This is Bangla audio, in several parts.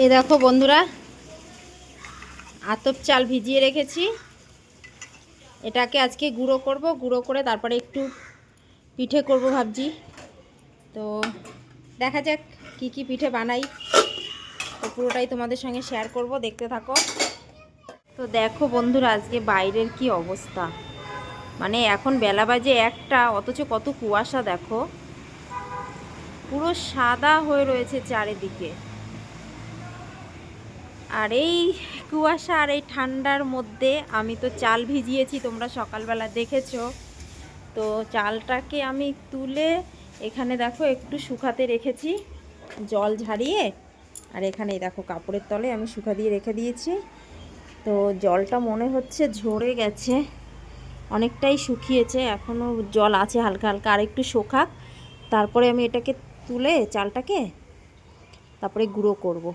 এই দেখো বন্ধুরা, আতপ চাল ভিজিয়ে রেখেছি। এটাকে আজকে গুঁড়ো করব, গুঁড়ো করে তারপরে একটু পিঠে করব ভাবছি। তো দেখা যাক কি কি পিঠে বানাই, তো পুরোটাই তোমাদের সঙ্গে শেয়ার করব, দেখতে থাকো। তো দেখো বন্ধুরা, আজকে বাইরের কি অবস্থা, মানে এখন বেলা বাজে 1টা, অথচ কত কুয়াশা দেখো, পুরো সাদা হয়ে রয়েছে চারিদিকে। আর এই কুয়াশা আর এই ঠান্ডার মধ্যে আমি তো চাল ভিজিয়েছি, তোমরা সকালবেলা দেখেছো। তো চালটাকে আমি তুলে এখানে দেখো একটু শুকাতে রেখেছি, জল ঝারিয়ে। আর এখানে দেখো কাপড়ের তলে আমি শুকা দিয়ে রেখে দিয়েছি। তো জলটা মনে হচ্ছে ঝরে গেছে, অনেকটাই শুকিয়েছে, এখনও জল আছে হালকা হালকা, আর একটু শোকাক, তারপরে আমি এটাকে তুলে চালটাকে তারপরে গুঁড়ো করব।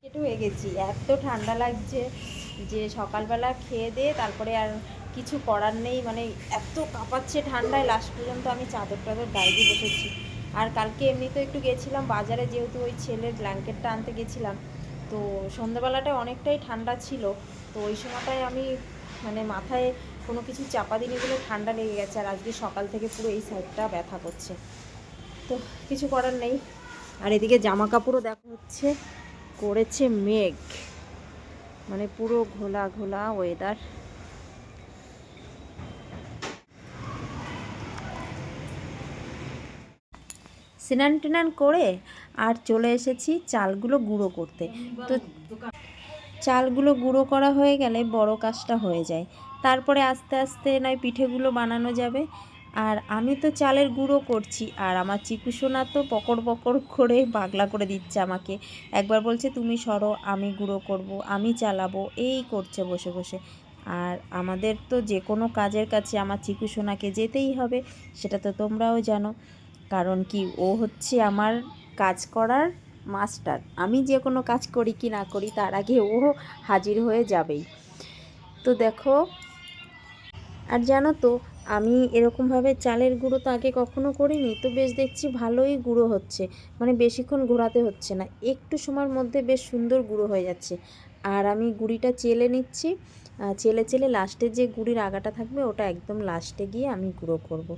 একটু হয়ে গেছি, এত ঠান্ডা লাগছে যে সকালবেলা খেয়ে দিয়ে তারপরে আর কিছু করার নেই, মানে এত কাঁপাচ্ছে ঠান্ডায়, লাস্ট পর্যন্ত আমি চাদর টাদর গায়ে দিয়ে বসেছি। আর কালকে এমনিতে একটু গেছিলাম বাজারে, যেহেতু ওই ছেলের ব্ল্যাঙ্কেটটা আনতে গেছিলাম। তো সন্ধ্যাবেলাটায় অনেকটাই ঠান্ডা ছিল, তো ওই সময়টায় আমি মানে মাথায় কোনো কিছু চাপা দিনে বলে ঠান্ডা লেগে গেছে। আর আজকে সকাল থেকে পুরো এই সাইডটা ব্যথা করছে, তো কিছু করার নেই। আর এদিকে জামা কাপড়ও দেখা হচ্ছে করেছে মেঘ, মানে পুরো ঘোলা ঘোলা ওয়েদার। স্নান টান করে আর চলে এসেছি চালগুলো গুঁড়ো করতে। তো চালগুলো গুঁড়ো করা হয়ে গেলে বড় কাজটা হয়ে যায়, তারপরে আস্তে আস্তে নয় পিঠেগুলো বানানো যাবে। আর আমি তো চালের গুঁড়ো করছি, আর আমার চিকু সোনা তো পকড় পকড় করে পাগলা করে দিচ্ছে আমাকে। একবার বলছে তুমি সরো, আমি গুঁড়ো করব, আমি চালাবো, এই করছে বসে বসে। আর আমাদের তো যে কোনো কাজের কাছে আমার চিকু সোনাকে যেতেই হবে, সেটা তো তোমরাও জানো। কারণ কি, ও হচ্ছে আমার কাজ করার মাস্টার। আমি যে কোনো কাজ করি কি না করি তার আগে ও হাজির হয়ে যাবেই। তো দেখো, আর জানো তো, আমি এরকমভাবে চালের গুঁড়ো তো আগে কখনো করিনি, তো বেশ দেখছি ভালোই গুঁড়ো হচ্ছে, মানে বেশিক্ষণ ঘোরাতে হচ্ছে না, একটু সময়ের মধ্যে বেশ সুন্দর গুঁড়ো হয়ে যাচ্ছে। আর আমি গুঁড়িটা চেলে নিচ্ছি, চেলে চেলে লাস্টের যে গুঁড়ির আগাটা থাকবে ওটা একদম লাস্টে গিয়ে আমি গুঁড়ো করব।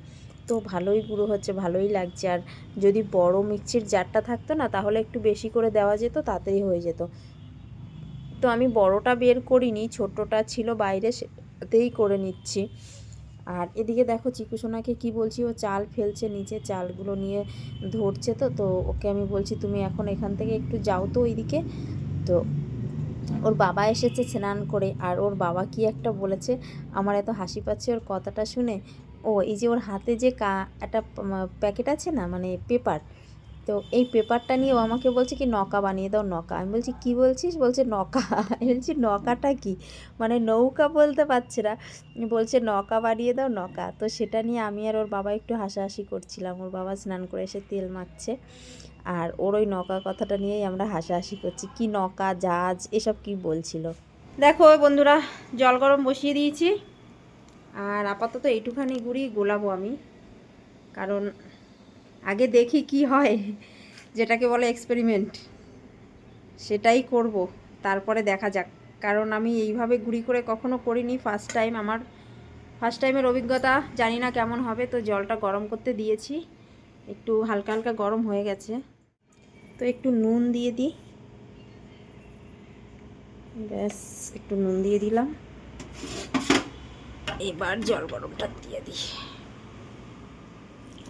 তো ভালোই গুঁড়ো হচ্ছে, ভালোই লাগছে। আর যদি বড় মিক্সির জারটা থাকতো না, তাহলে একটু বেশি করে দেওয়া যেত, তাড়াতাড়ি হয়ে যেত। তো আমি বড়টা বের করিনি, ছোটটা ছিল বাইরে, সেটাতেই করে নিচ্ছি। আর এদিকে দেখো চিকু সোনাকে কী বলছি, ও চাল ফেলছে নিচে, চালগুলো নিয়ে ধরছে। তো তো ওকে আমি বলছি তুমি এখন এখান থেকে একটু যাও তো ওইদিকে। তো ওর বাবা এসেছে স্নান করে, আর ওর বাবা কি একটা বলেছে, আমার এত হাসি পাচ্ছে ওর কথাটা শুনে। ও এই যে ওর হাতে যে একটা প্যাকেট আছে না, মানে পেপার, তো এই পেপারটা নিয়ে ও আমাকে বলছে কি নৌকা বানিয়ে দাও, নৌকা। আমি বলছি কি বলছিস, বলছে নৌকা। আমি বলছি নৌকাটা কি, মানে নৌকা বলতে পারছে না, বলছে নৌকা বানিয়ে দাও, নৌকা। তো সেটা নিয়ে আমি আর ওর বাবা একটু হাসাহাসি করছিলাম। ওর বাবা স্নান করে এসে তেল মাখছে, আর ওর ওই নৌকা কথাটা নিয়েই আমরা হাসাহাসি করছি, কি নৌকা জাহাজ এসব কি বলছিল। দেখো বন্ধুরা, জল গরম বসিয়ে দিয়েছি, আর আপাতত এইটুখানি গুঁড়ি গোলাবো আমি, কারণ আগে দেখি কি হয়, যেটাকে বলে এক্সপেরিমেন্ট, সেটাই করব, তারপরে দেখা যাক। কারণ আমি এইভাবে গুঁড়ি করে কখনো করিনি, ফার্স্ট টাইম আমার, ফার্স্ট টাইমের অভিজ্ঞতা, জানি না কেমন হবে। তো জলটা গরম করতে দিয়েছি, একটু হালকা হালকা গরম হয়ে গেছে, তো একটু নুন দিয়ে দিই, ব্যাস একটু নুন দিয়ে দিলাম। এবার জল গরমটা দিয়ে দিই,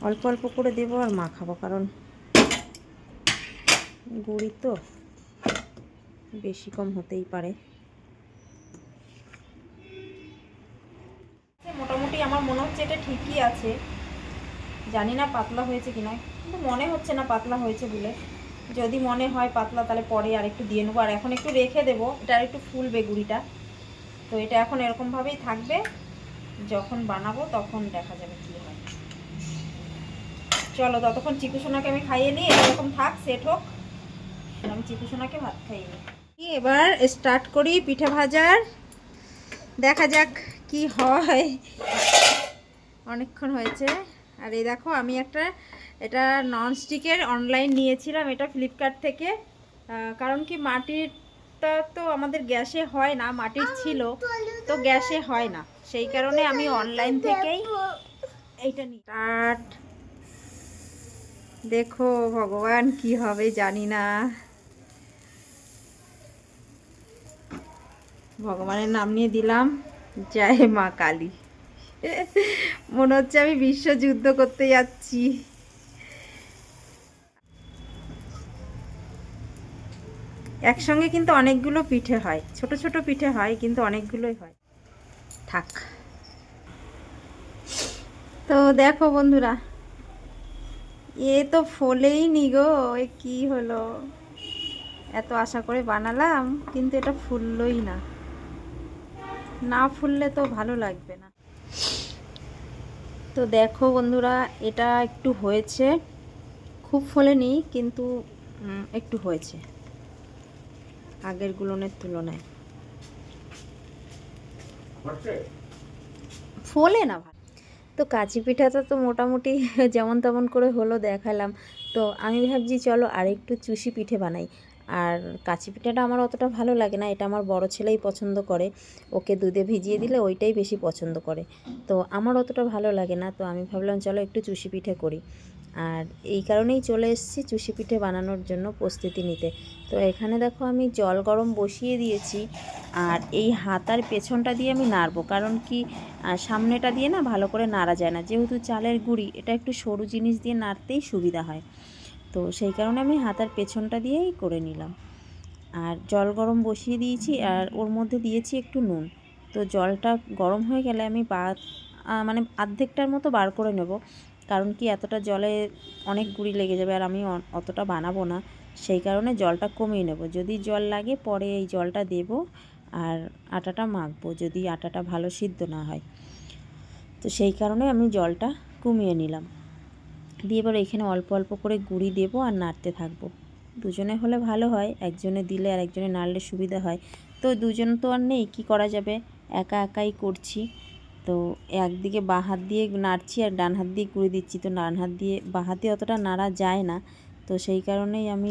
অল্প অল্প করে দেবো আর মাখাবো, কারণ গুঁড়ি তো বেশি কম হতেই পারে। মোটামুটি আমার মনে হচ্ছে এটা ঠিকই আছে, জানি না পাতলা হয়েছে কিনা, কিন্তু মনে হচ্ছে না পাতলা হয়েছে বলে। যদি মনে হয় পাতলা তাহলে পরে আর একটু দিয়ে নেবো, আর এখন একটু রেখে দেবো, এটা আর একটু ফুলবে গুঁড়িটা। তো এটা এখন এরকমভাবেই থাকবে, যখন বানাবো তখন দেখা যাবে কী হয়। চলো ততক্ষণ চিকু সোনাকে আমি খাইয়ে নিই, এরকম থাক, সেট হোক, আমি চিকু সোনাকে ভাত খাইয়ে নিই। এবার স্টার্ট করি পিঠে ভাজার, দেখা যাক কি হয়। অনেকক্ষণ হয়েছে, আর এই দেখো আমি এটা ননস্টিকের অনলাইন নিয়েছিলাম, এটা ফ্লিপকার্ট থেকে। কারণ কি মাটিরটা তো আমাদের গ্যাসে হয় না, মাটির ছিল তো গ্যাসে হয় না, সেই কারণে আমি অনলাইন থেকেই এইটা নিই। স্টার্ট। দেখো ভগবান কি হবে জানি না, ভগবানের নাম নিয়ে দিলাম, জয় মা কালী। মনে হচ্ছে আমি বিশ্বযুদ্ধ করতে যাচ্ছি। একসঙ্গে কিন্তু অনেকগুলো পিঠে হয়, ছোট ছোট পিঠে হয় কিন্তু অনেকগুলোই হয়। থাক। তো দেখো বন্ধুরা, এ তো ফোলেই নি গো, এ কি হলো, এত আশা করে বানালাম কিন্তু এটা ফুললই না, না ফুললে তো ভালো লাগবে না। তো দেখো বন্ধুরা, এটা একটু হয়েছে, খুব ফোলেনি কিন্তু একটু হয়েছে আগের গুলোনের তুলনায়, ফোলে না ভালো। তো কাচি পিঠাটা তো মোটামুটি যেমন তেমন করে হলো, দেখালাম। তো আমি ভাবছি চলো আর একটু চুষি পিঠে বানাই। আর কাচি পিঠাটা আমার অতটা ভালো লাগে না, এটা আমার বড় ছেলেই পছন্দ করে, ওকে দুধে ভিজিয়ে দিলে ওইটাই বেশি পছন্দ করে, তো আমার অতটা ভালো লাগে না। তো আমি ভাবলাম চলো একটু চুষি পিঠে করি, আর এই কারণেই চলে এসেছি চুষি পিঠে বানানোর জন্য প্রস্তুতি নিতে। তো এখানে দেখো আমি জল গরম বসিয়ে দিয়েছি, আর এই হাতার পেছনটা দিয়ে আমি নাড়বো, কারণ কি সামনেটা দিয়ে না ভালো করে নাড়া যায় না, যেহেতু চালের গুঁড়ি, এটা একটু সরু জিনিস দিয়ে নাড়তেই সুবিধা হয়, তো সেই কারণে আমি হাতার পেছনটা দিয়েই করে নিলাম। আর জল গরম বসিয়ে দিয়েছি, আর ওর মধ্যে দিয়েছি একটু নুন। তো জলটা গরম হয়ে গেলে আমি মানে অর্ধেকটার মতো বার করে নেব, কারণ কি এতটা জলে অনেক গুঁড়ি লেগে যাবে, আর আমি অতটা বানাবো না, সেই কারণে জলটা কমিয়ে নেব। যদি জল লাগে পরে এই জলটা দেব, আর আটাটা মাখবো যদি আটাটা ভালো সিদ্ধ না হয়, তো সেই কারণে আমি জলটা কমিয়ে নিলাম। দিয়ে এবার এখানে অল্প অল্প করে গুঁড়ি দেবো আর নাড়তে থাকবো। দুজনে হলে ভালো হয়, একজনে দিলে আর একজনে নাড়লে সুবিধা হয়। তো দুজন তো আর নেই, কী করা যাবে, একা একাই করছি। তো একদিকে বাঁ হাত দিয়ে নাড়ছি আর ডান হাত দিয়ে গুঁড়ি দিচ্ছি, তো ডান হাত দিয়ে বাঁ হাতে অতটা নাড়া যায় না, তো সেই কারণেই আমি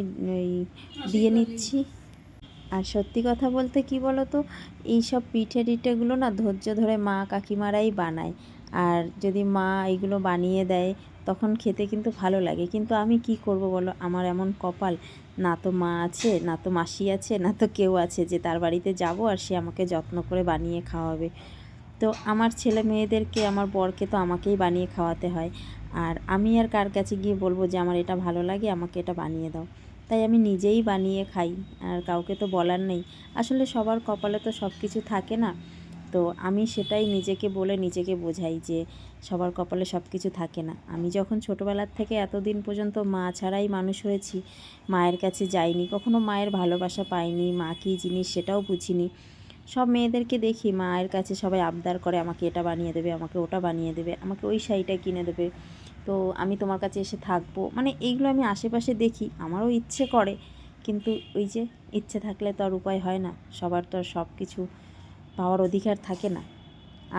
দিয়ে নিচ্ছি। আর সত্যি কথা বলতে কি বলো তো, এইসব পিঠে টিঠেগুলো না ধৈর্য ধরে মা কাকিমারাই বানায়, আর যদি মা এইগুলো বানিয়ে দেয় তখন খেতে কিন্তু ভালো লাগে। কিন্তু আমি কি করব বলো, আমার এমন কপাল, না তো মা আছে, না তো মাসি আছে, না তো কেউ আছে যে তার বাড়িতে যাব আর সে আমাকে যত্ন করে বানিয়ে খাওয়াবে। তো আমার ছেলে মেয়েদেরকে, আমার বরকে তো আমাকেই বানিয়ে খাওয়াতে হয়, আর আমি আর কার কাছে গিয়ে বলবো যে আমার এটা ভালো লাগে, আমাকে এটা বানিয়ে দাও। তাই আমি নিজেই বানিয়ে খাই, আর কাউকে তো বলার নেই। আসলে সবার কপালে তো সব কিছু থাকে না, তো আমি সেটাই নিজেকে বলে নিজেকে বোঝাই যে সবার কপালে সব কিছু থাকে না। আমি যখন ছোটোবেলার থেকে এতদিন পর্যন্ত মা ছাড়াই মানুষ হয়েছি, মায়ের কাছে যাইনি কখনো, মায়ের ভালোবাসা পাইনি, মা কী জিনিস সেটাও বুঝিনি। সব মেয়েদেরকে দেখি মায়ের কাছে সবাই আবদার করে, আমাকে এটা বানিয়ে দেবে, আমাকে ওটা বানিয়ে দেবে, আমাকে ওই শাড়িটা কিনে দেবে, তো আমি তোমার কাছে এসে থাকবো, মানে এইগুলো আমি আশেপাশে দেখি, আমারও ইচ্ছে করে, কিন্তু ওই যে ইচ্ছে থাকলে তো আর উপায় হয় না, সবার তো আর সব কিছু পাওয়ার অধিকার থাকে না।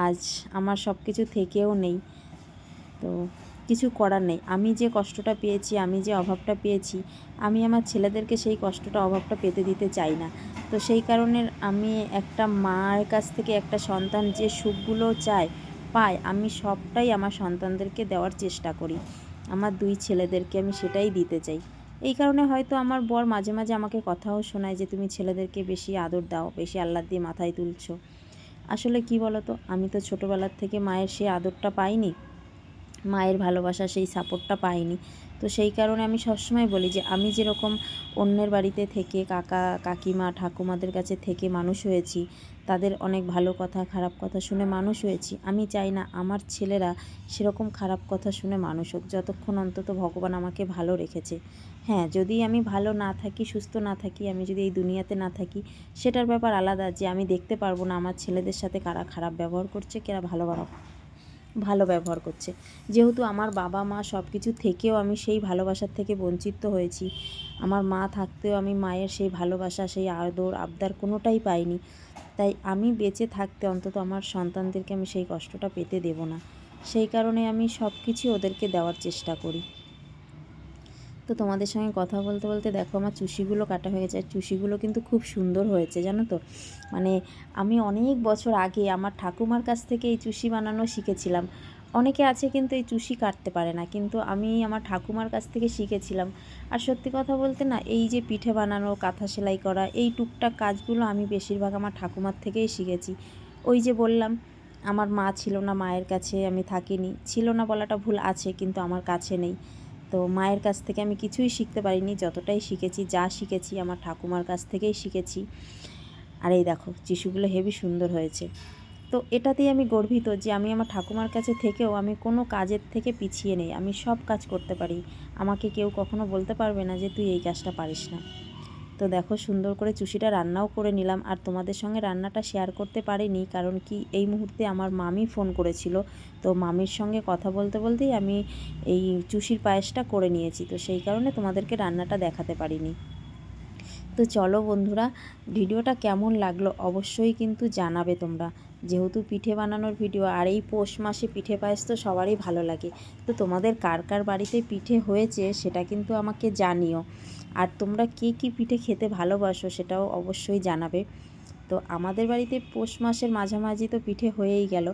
আজ আমার সব কিছু থেকেও নেই, তো কিছু করার নেই। আমি যে কষ্টটা পেয়েছি, আমি যে অভাবটা পেয়েছি, আমি আমার ছেলেদেরকে সেই কষ্টটা অভাবটা পেতে দিতে চাই না। তো সেই কারণে আমি একটা মায়ের কাছ থেকে একটা সন্তান যে সুখগুলো পায়, আমি সবটাই আমার সন্তানদেরকে দেওয়ার চেষ্টা করি, আমার দুই ছেলেদেরকে আমি সেটাই দিতে চাই। এই কারণে হয়তো আমার বর মাঝে মাঝে আমাকে কথাও শোনায় যে তুমি ছেলেদেরকে বেশি আদর দাও, বেশি আহ্লাদ দিয়ে মাথায় তুলছো। আসলে কি বলো তো, আমি তো ছোটোবেলার থেকে মায়ের সেই আদরটা পাইনি, মায়ের ভালোবাসা সেই সাপোর্টটা পাইনি। তো সেই কারণে আমি সবসময় বলি যে আমি যেরকম অন্যের বাড়িতে থেকে কাকা কাকিমা ঠাকুমাদের কাছে থেকে মানুষ হয়েছি, তাদের অনেক ভালো কথা খারাপ কথা শুনে মানুষ হয়েছি, আমি চাই না আমার ছেলেরা সেরকম খারাপ কথা শুনে মানুষ হোক, যতক্ষণ অন্তত ভগবান আমাকে ভালো রেখেছে। হ্যাঁ, যদি আমি ভালো না থাকি, সুস্থ না থাকি, আমি যদি এই দুনিয়াতে না থাকি, সেটার ব্যাপার আলাদা, যে আমি দেখতে পারবো না আমার ছেলেদের সাথে কারা খারাপ ব্যবহার করছে, কারা ভালো ব্যবহার করছে। যেহেতু আমার বাবা মা সব কিছু থেকেও আমি সেই ভালোবাসার থেকে বঞ্চিত হয়েছি, আমার মা থাকতেও আমি মায়ের সেই ভালোবাসা, সেই আদর আবদার কোনোটাই পাইনি, তাই আমি বেঁচে থাকতে অন্তত আমার সন্তানদেরকে আমি সেই কষ্টটা পেতে দেব না। সেই কারণে আমি সব কিছু ওদেরকে দেওয়ার চেষ্টা করি। তো তোমাদের সঙ্গে কথা বলতে বলতে দেখো আমার চুষিগুলো কাটা হয়ে গেছে। চুষিগুলো কিন্তু খুব সুন্দর হয়েছে জানো তো। মানে আমি অনেক বছর আগে আমার ঠাকুমার কাছ থেকে এই চুষি বানানো শিখেছিলাম। অনেকে আছে কিন্তু এই চুষি কাটতে পারে না, কিন্তু আমি আমার ঠাকুমার কাছ থেকে শিখেছিলাম। আর সত্যি কথা বলতে না, এই যে পিঠে বানানো, কাঁথা সেলাই করা, এই টুকটাক কাজগুলো আমি বেশিরভাগ আমার ঠাকুমার থেকেই শিখেছি। ওই যে বললাম আমার মা ছিল না, মায়ের কাছে আমি থাকিনি, ছিল না বলাটা ভুল, আছে কিন্তু আমার কাছে নেই। তো মায়ের কাছ থেকে আমি কিছুই শিখতে পারিনি, যতটাই শিখেছি, যা শিখেছি আমার ঠাকুমার কাছ থেকেই শিখেছি। আর এই দেখো চিশুগুলো হেবি সুন্দর হয়েছে। তো এটাতেই আমি গর্বিত যে আমি আমার ঠাকুমার কাছে থেকেও আমি কোনো কাজের থেকে পিছিয়ে নেই, আমি সব কাজ করতে পারি। আমাকে কেউ কখনো বলতে পারবে না যে তুই এই কাজটা পারিস না। তো দেখো সুন্দর করে চুষিটা রান্নাও করে নিলাম। আর তোমাদের সঙ্গে রান্নাটা শেয়ার করতে পারিনি, কারণ কি এই মুহূর্তে আমার মামি ফোন করেছিল। তো মামির সঙ্গে কথা বলতে বলতেই আমি এই চুষির পায়েসটা করে নিয়েছি, তো সেই কারণে তোমাদেরকে রান্নাটা দেখাতে পারিনি। তো চলো বন্ধুরা, ভিডিওটা কেমন লাগলো অবশ্যই কিন্তু জানাবে তোমরা। যেহেতু পিঠে বানানোর ভিডিও, আর এই পৌষ মাসে পিঠে পায়েস তো সবারই ভালো লাগে। তো তোমাদের কার কার বাড়িতে পিঠে হয়েছে সেটা কিন্তু আমাকে জানিও। আর তোমরা কে কী পিঠে খেতে ভালোবাসো সেটাও অবশ্যই জানাবে। তো আমাদের বাড়িতে পৌষ মাসের মাঝামাঝি তো পিঠে হয়েই গেল,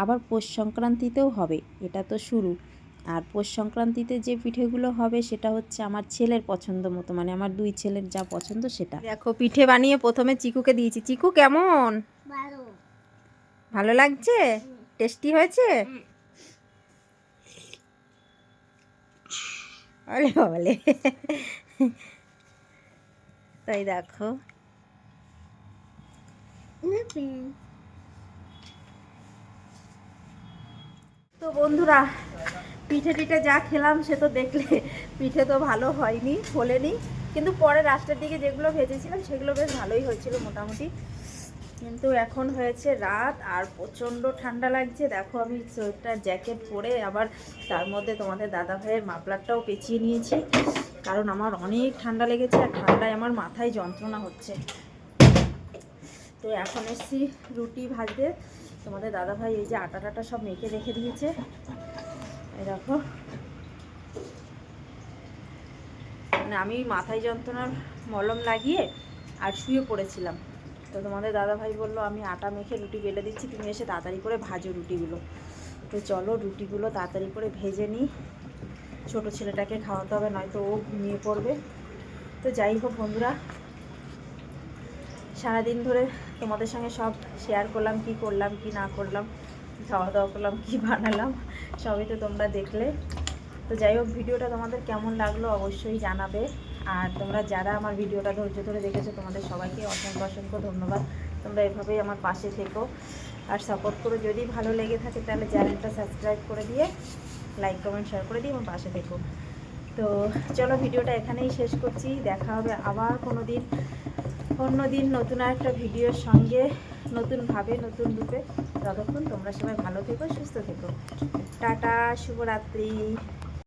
আবার পৌষ সংক্রান্তিতেও হবে, এটা তো শুরু। আর পৌষ সংক্রান্তিতে যে পিঠেগুলো হবে সেটা হচ্ছে আমার ছেলের পছন্দ মতো, মানে আমার দুই ছেলের যা পছন্দ সেটা। দেখো পিঠে বানিয়ে প্রথমে চিকুকে দিয়েছি। চিকু কেমন? ভালো লাগছে? টেস্টি হয়েছে? আরে বাবালে, তাই দেখো। তো বন্ধুরা, পিঠে টিঠে যা খেলাম সে তো দেখলে, পিঠে তো ভালো হয়নি, ফোলেনি, কিন্তু পরে রাস্তার দিকে যেগুলো ভেজেছিলাম সেগুলো বেশ ভালোই হয়েছিল মোটামুটি। কিন্তু এখন হয়েছে রাত আর প্রচণ্ড ঠান্ডা লাগছে। দেখো আমি সোয়েটার জ্যাকেট পরে আবার তার মধ্যে তোমাদের দাদা ভাইয়ের মাফলারটাও পেঁচিয়ে নিয়েছি, কারণ আমার অনেক ঠান্ডা লেগেছে আর ঠান্ডায় আমার মাথায় যন্ত্রণা হচ্ছে। তো এখন এসছি রুটি ভাজতে। তোমাদের দাদা ভাই এই যে আটা টাটা সব মেখে রেখে দিয়েছে, এই দেখো। মানে আমি মাথায় যন্ত্রণার মলম লাগিয়ে আর শুয়ে পড়েছিলাম। তো তোমাদের দাদা ভাই বললো আমি আটা মেখে রুটি বেলে দিচ্ছি, তুমি এসে তাড়াতাড়ি করে ভাজো রুটিগুলো। তো চলো রুটিগুলো তাড়াতাড়ি করে ভেজে নিই, ছোটো ছেলেটাকে খাওয়াতে হবে, নয়তো ও ঘুমিয়ে পড়বে। তো যাই হোক বন্ধুরা, সারাদিন ধরে তোমাদের সঙ্গে সব শেয়ার করলাম, কি করলাম কি না করলাম, খাওয়া দাওয়া করলাম, কি বানালাম, সবই তো তোমরা দেখলে। তো যাই হোক, ভিডিওটা তোমাদের কেমন লাগলো অবশ্যই জানাবে। আর তোমরা যারা আমার ভিডিওটা ধৈর্য ধরে দেখেছো তোমাদের সবাইকে অসংখ্য অসংখ্য ধন্যবাদ। তোমরা এভাবেই আমার পাশে থেকো আর সাপোর্ট করো। যদি ভালো লেগে থাকে তাহলে চ্যানেলটা সাবস্ক্রাইব করে দিয়ে লাইক কমেন্ট শেয়ার করে দিয়ে আমার পাশে থেকো। তো চলো ভিডিওটা এখানেই শেষ করছি, দেখা হবে আবার কোনো দিন, অন্য দিন নতুন একটা ভিডিওর সঙ্গে, নতুনভাবে নতুন রূপে। ততক্ষণ তোমরা সবাই ভালো থেকো, সুস্থ থেকো। টাটা, শুভরাত্রি।